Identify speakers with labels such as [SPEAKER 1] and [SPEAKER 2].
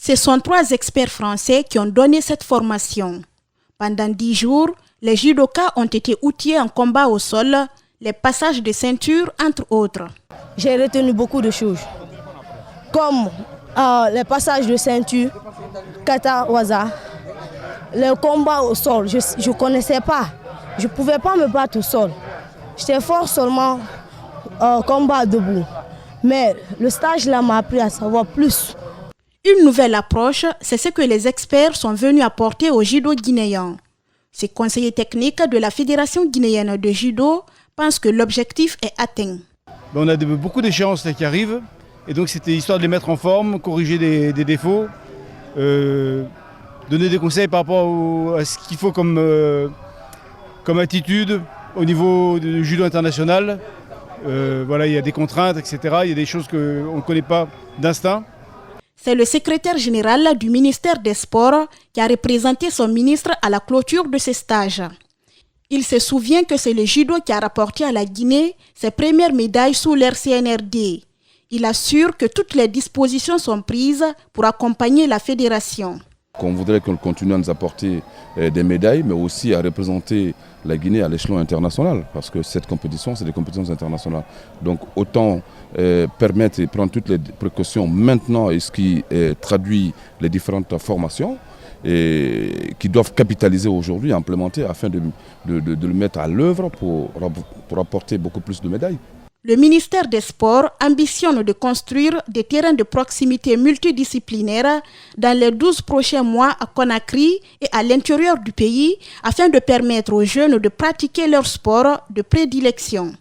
[SPEAKER 1] Ce sont 3 experts français qui ont donné cette formation. Pendant 10 jours, les judokas ont été outillés en combat au sol, les passages de ceinture, entre autres.
[SPEAKER 2] J'ai retenu beaucoup de choses, comme les passages de ceinture, kata waza, le combat au sol. Je ne connaissais pas, je ne pouvais pas me battre au sol. J'étais fort seulement combat debout. Mais le stage là m'a appris à savoir plus.
[SPEAKER 1] Une nouvelle approche, c'est ce que les experts sont venus apporter au judo guinéen. Ces conseillers techniques de la Fédération guinéenne de judo pensent que l'objectif est atteint.
[SPEAKER 3] On a beaucoup d'échéances qui arrivent, et donc c'était histoire de les mettre en forme, corriger des défauts, donner des conseils par rapport à ce qu'il faut comme attitude au niveau du judo international. Voilà, il y a des contraintes, etc. Il y a des choses qu'on ne connaît pas d'instinct.
[SPEAKER 1] C'est le secrétaire général du ministère des Sports qui a représenté son ministre à la clôture de ce stage. Il se souvient que c'est le judo qui a rapporté à la Guinée ses premières médailles sous l'ère CNRD. Il assure que toutes les dispositions sont prises pour accompagner la fédération.
[SPEAKER 4] On voudrait qu'on continue à nous apporter des médailles, mais aussi à représenter la Guinée à l'échelon international, parce que cette compétition, c'est des compétitions internationales. Donc autant permettre et prendre toutes les précautions maintenant, et ce qui traduit les différentes formations, et qui doivent capitaliser aujourd'hui, implémenter, afin de le mettre à l'œuvre pour apporter beaucoup plus de médailles.
[SPEAKER 1] Le ministère des Sports ambitionne de construire des terrains de proximité multidisciplinaires dans les 12 prochains mois à Conakry et à l'intérieur du pays afin de permettre aux jeunes de pratiquer leur sport de prédilection.